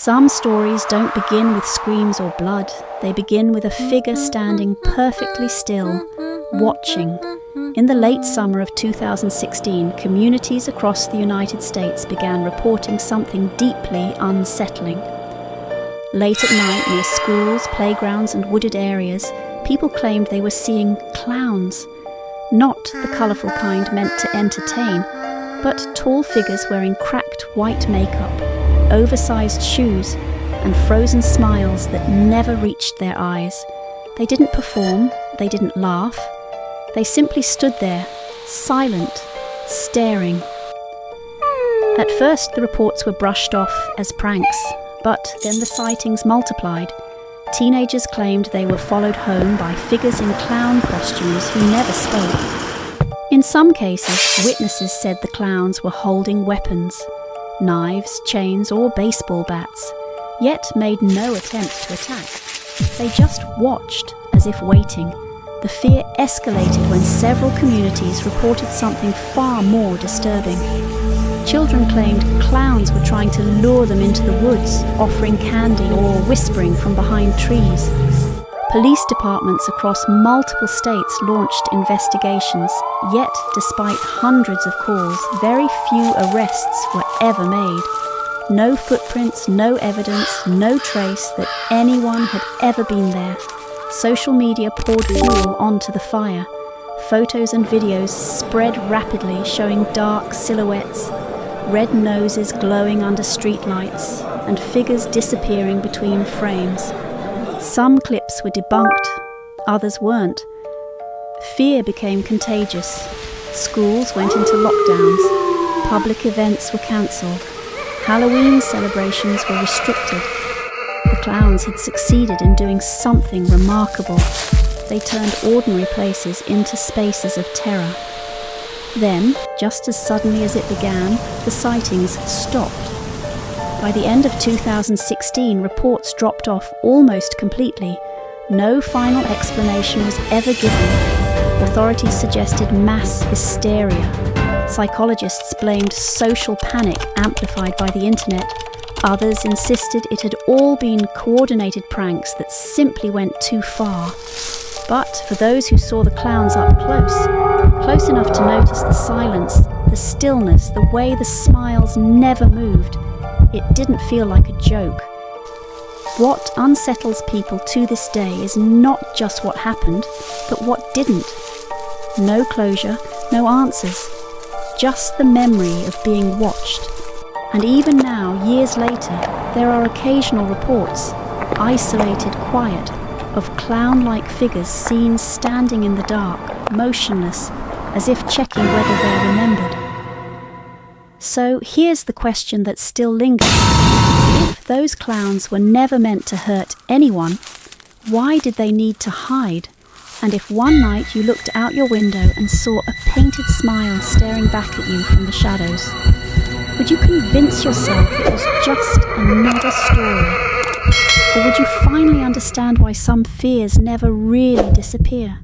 Some stories don't begin with screams or blood. They begin with a figure standing perfectly still, watching. In the late summer of 2016, communities across the United States began reporting something deeply unsettling. Late at night, near schools, playgrounds and wooded areas, people claimed they were seeing clowns. Not the colourful kind meant to entertain, but tall figures wearing cracked white makeup, oversized shoes, and frozen smiles that never reached their eyes. They didn't perform, they didn't laugh. They simply stood there, silent, staring. At first, the reports were brushed off as pranks, but then the sightings multiplied. Teenagers claimed they were followed home by figures in clown costumes who never spoke. In some cases, witnesses said the clowns were holding weapons, knives, chains, or baseball bats, yet made no attempt to attack. They just watched, as if waiting. The fear escalated when several communities reported something far more disturbing. Children claimed clowns were trying to lure them into the woods, offering candy or whispering from behind trees. Police departments across multiple states launched investigations, yet despite hundreds of calls, very few arrests were ever made. No footprints, no evidence, no trace that anyone had ever been there. Social media poured fuel onto the fire. Photos and videos spread rapidly, showing dark silhouettes, red noses glowing under streetlights, and figures disappearing between frames. Some clips were debunked, others weren't. Fear became contagious. Schools went into lockdowns. Public events were cancelled. Halloween celebrations were restricted. The clowns had succeeded in doing something remarkable. They turned ordinary places into spaces of terror. Then, just as suddenly as it began, the sightings stopped. By the end of 2016, reports dropped off almost completely. No final explanation was ever given. Authorities suggested mass hysteria. Psychologists blamed social panic amplified by the internet. Others insisted it had all been coordinated pranks that simply went too far. But for those who saw the clowns up close enough to notice the silence, the stillness, the way the smiles never moved, it didn't feel like a joke. What unsettles people to this day is not just what happened, but what didn't. No closure, no answers, just the memory of being watched. And even now, years later, there are occasional reports, isolated quiet, of clown-like figures seen standing in the dark, motionless, as if checking whether they're remembered. So here's the question that still lingers. If those clowns were never meant to hurt anyone, why did they need to hide? And if one night you looked out your window and saw a painted smile staring back at you from the shadows, would you convince yourself it was just another story? Or would you finally understand why some fears never really disappear?